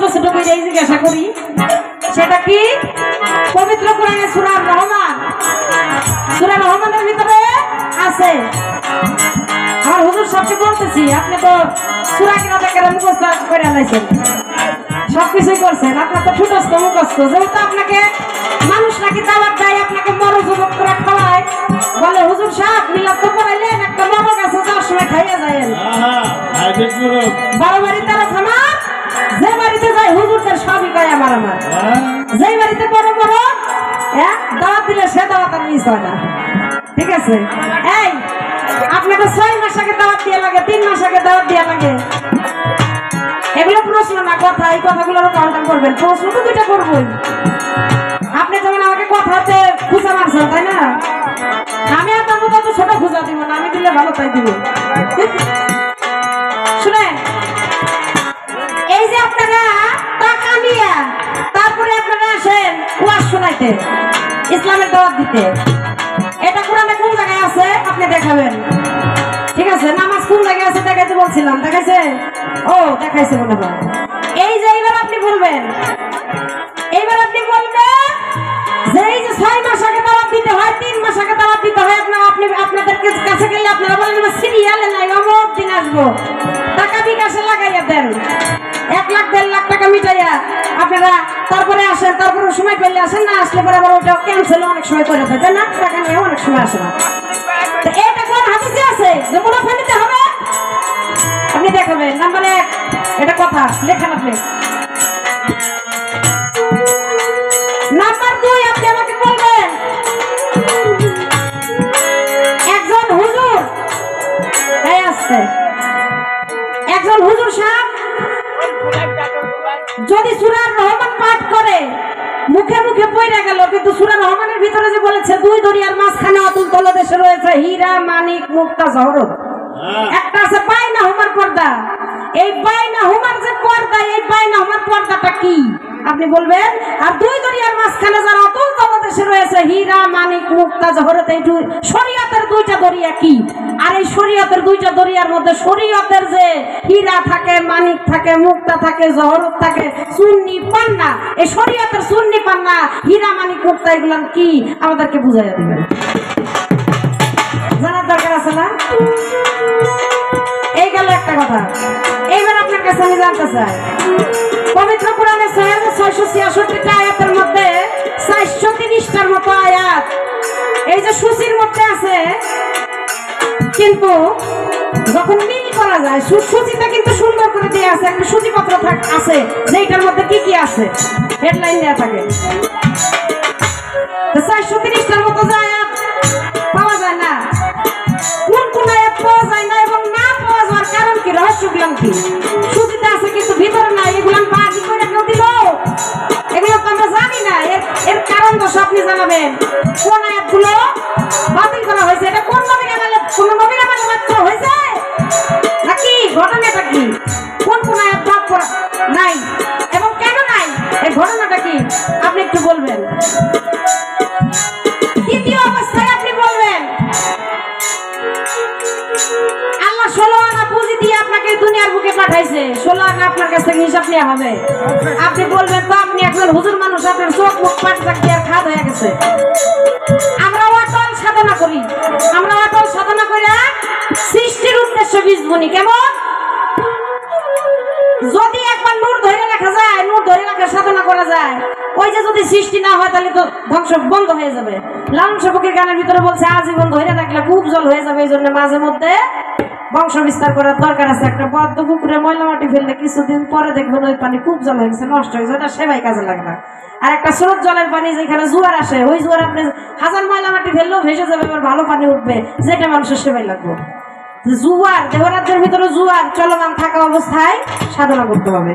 ছোট ছোট করে জিজ্ঞাসা করি, সেটা কি? পবিত্র কোরআনে সূরা রহমান, সূরা রহমানের ভিতরে আছে। আমার হুজুর সাহেবকে বলতেছি, আপনি তো সূরা কিরাতে মুখস্থ করে আনাইছেন, সবকিছুই করছেন, আপনার তো ঠুটস্থ মুখস্থ। যেহেতু আপনাকে মানুষ নাকি দাওয়াত দেয়, আপনাকে মরজবত করে খাওয়ায়, বলে হুজুর সাহেব মিলাদ তো পড়াইলেন, একটা মরগ আছে যাওয়ার সময় খাইয়া যায়। বড় বাড়িতে আর খানা, যে বাড়িতে যায় হুজুরদের সবই কয় আমার আমার। যেই বাড়িতে বড় বড় দাওয়াত দিলে সে দাওয়াত আর মিস হয় না। ঠিক আছে, এই আপনাকে 6 মাস আগে দাওয়াত দিয়ে লাগে, 3 মাস আগে দাওয়াত দিয়ে লাগে। এগুলো প্রশ্ন না কথা, এই কথাগুলোর কাউন্টার করবেন। প্রশ্ন তো দুইটা করবই। আপনি যেমন আমাকে কথাতে খুঁজা মারছেন, তাই না? আমি আর তত তত ছোট খুঁজা দিব না, আমি দিলে ভালো তাই দিব। শুনেন, এই যে আপনারা টাকা নিয়ে তারপরে আপনারা আসেন ওয়াজ শোনাইতে, ইসলামের দাওয়াত দিতে, এটা কোরআনে কোন জায়গায় আছে আপনি দেখাবেন। ঠিক আছে, নামাজ কোন জায়গায় আছে দেখাইতে বলছিলাম, দেখাইছে? ও দেখাইছে মনে হয়। এই যে এইবার আপনি বলবেন, এইবার আপনি বলবেন যে এই যে 6 মাস আগে দাওয়াত দিতে হয়, 3 মাস আগে দাওয়াত দিতে হয়, আপনাদের কাছে গেলে আপনারা বলেন সিরিয়ালে নাই, অমুক দিন আসবো, টাকা বিকাশে লাগাইয়া দেন, 1 লাখ 1.5 লাখ টাকা মিটাইয়া আপনারা তারপরে আসেন, তারপরে সময় পেলে আসেন না, আসলে পরে আবার ওটা ক্যান্সেল অনেক সময় করে দেয়, তাই না? টাকা নিয়ে অনেক সময় আসে না। তো এটা কোন হাদিসে আছে যে মুনাফা নিতে হবে? আপনি দেখাবেন। নাম্বার 1, এটা কথা লেখেন আপনি। নাম্বার 2, আপনি আমাকে বলবেন একজন হুজুর, এই আসছে একজন হুজুর সাহেব যদি সূরা রহমান পাঠ করে, মুখে মুখে পড়ে গেল, কিন্তু সূরা রহমানের ভিতরে যে বলেছে 2 দরিয়ার মাঝখানে অতুল তলদেশে রয়েছে হীরা মানিক মুক্তা জহরত, একটা আছে বাইনা হুমার পর্দা। এই বাইনা হুমার যে পর্দা, এই বাইনা হুমার পর্দাটা কি আপনি বলবেন। আর 2 দরিয়ার মাঝখানে যারা অতুল তলদেশে রয়েছে হীরা মানিক মুক্তা জহরত, এই শরীয়তের 2টা দরিয়া কি? আর এই শরীয়তের 2টা দরিয়ার মধ্যে শরীয়তের যে হীরা থাকে, মানিক থাকে, মুক্তা থাকে, জহরত থাকে, সুন্নি পান্না, এই শরীয়তের সুন্নি পান্না, হীরা মানিক মুক্তা, এগুলো কি আমাদেরকে বুঝাইয়া দিবেন। জানার দরকার আছে না? এই গেল একটা কথা। এইবার আপনার কাছে আমি জানতে চাই, পবিত্র কোরআনে 666টা আয়াতের মধ্যে 430টার মতো আয়াত এই যে সূচির মধ্যে আছে, কিন্তু যখন মিল করা যায়, সূচিটা কিন্তু সুন্দর করে দেয়া আছে, একটা সূচিপত্র আছে যেটার মধ্যে কি কি আছে, হেডলাইন দেয়া থাকে। 430টার মতো আয়াত পাওয়া যায় না। কোন কোন আয়াত পাওয়া যায় না এবং না পাওয়া যাওয়ার কারণ কি, রহস্যগুলো কি? সূচিতে আছে কিন্তু ভিতরে নাই, এগুলো বাজি করে কেউ দিল, এগুলো তো আমরা জানি না। এর কারণ তো আপনি জানাবেন। কোন আয়াতগুলো বাতিল করা হয়েছে, এটা কোন নবীর আমলে, কোন নবীর আমলে মাত্র হয়েছে নাকি ঘটনাটা কি? কোন কোন আয়াত বাদ করা নাই এবং কেন নাই, এই ঘটনাটা কি আপনি একটু বলবেন। দ্বিতীয় অবস্থায় আপনি বলবেন আল্লাহ 16 আনা পুঁজি দিয়ে আপনাকে দুনিয়ার বুকে পাঠাইছে, 16 আনা আপনার কাছ থেকে হিসাব নেওয়া হবে। আপনি বলবেন তো আপনি একজন হুজুর মানুষ, আপনার চোখ মুখ পাট দিয়ে খাদ হয়ে গেছে। আমরা অটল সাধনা করি, আমরা অটল সাধনা করে সৃষ্টির উদ্দেশ্য বীজ বুনি। কেমন? যদি একবার নূর ধরে রাখা যায়, নূর ধরে রাখার সাধনা করা যায়, ওই যে যদি সৃষ্টি না হয় তাহলে তো ধ্বংস বন্ধ হয়ে যাবে। লালন ফকির গানের ভিতরে বলছে আজীবন ধরে রাখলে খুব জল হয়ে যাবে, এই জন্য মাঝে মধ্যে বংশ বিস্তার করার দরকার আছে। একটা বদ্ধ পুকুরে ময়লা মাটি ফেললে কিছুদিন পরে দেখবেন ওই পানি খুব জল হয়ে গেছে, নষ্ট হয়েছে, ওটা সেবাই কাজে লাগবে। আর একটা স্রোত জলের পানি যেখানে জোয়ার আসে, ওই জোয়ার আপনি 1000 ময়লা মাটি ফেললেও ভেসে যাবে, এবার ভালো পানি উঠবে, যেটা মানুষের সেবাই লাগবে। জুয়ার দেহরাজ্যের ভিতরে জুয়ার চলমান থাকা অবস্থায় সাধনা করতে হবে।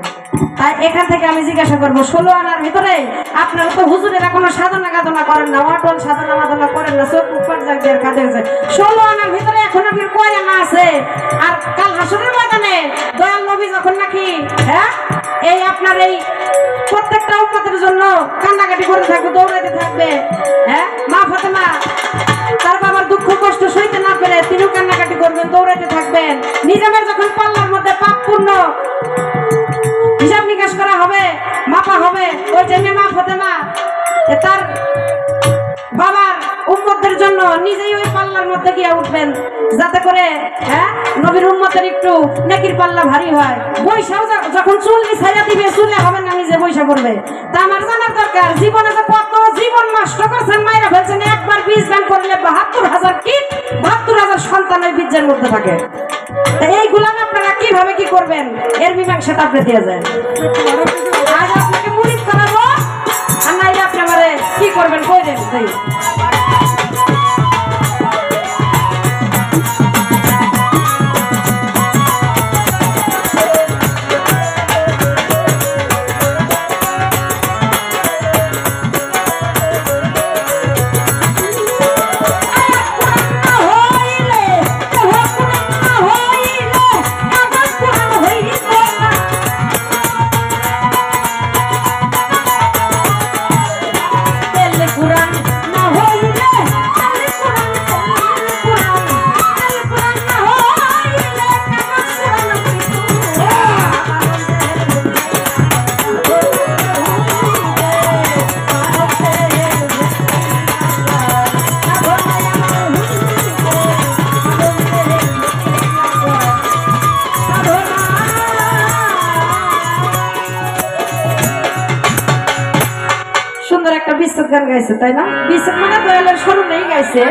তাই এখান থেকে আমি জিজ্ঞাসা করবো, 16 আনার ভিতরে আপনারা তো হুজুরেরা কোনো সাধনা গাধনা করেন না, অটল সাধনা মাধনা করেন না, চোখ উপর যাক কাঁধে যায়। 16 আনার ভিতরে এখন আপনার কয় আনা আছে? আর কাল হাসরের ময়দানে দয়াল নবী যখন নাকি এই আপনার এই প্রত্যেকটা উম্মতের জন্য কান্নাকাটি করে থাকবে, দৌড়াইতে থাকবে, মা ফাতেমা তার বাবার দুঃখ কষ্ট সইতে না পেরে তিনিও কান্নাকাটি করবেন, দৌড়াইতে থাকবেন। নিজামের যখন পাল্লার মধ্যে পাপ পূর্ণ হিসাব নিকাশ করা হবে, মাপা হবে। ওই যে মা ফাতেমা তার বাবার উম্মতদের জন্য নিজেই ওই পাল্লার মধ্যে গিয়ে উঠবেন, যাতে করে নবীর উম্মতের একটু নেকির পাল্লা ভারী হয়। বৈশাও যখন চুল ছাইয়া দিবে, চুলে হবে না, নিজে বৈশা পড়বে। তা আমার জানার দরকার, জীবনে যে কত জীবন নষ্ট করছেন, মায়েরা ফেলছেন। একবার বীজ দান করলে ৭২,০০০ কীট, ৭২,০০০ সন্তান ওই বীজের মধ্যে থাকে। তা এইগুলা আপনারা কিভাবে কি করবেন, এর মীমাংসাটা আপনি দিয়ে যায়। আজ আপনাকে মুরিদ করাবো, আর নাইলে আপনি আমারে কি করবেন কই দেন। সুন্দর একটা বিচ্ছেদ গান গাইছে, তাই না? বিচ্ছেদ মানে দয়ালের স্মরণেই গাইছে।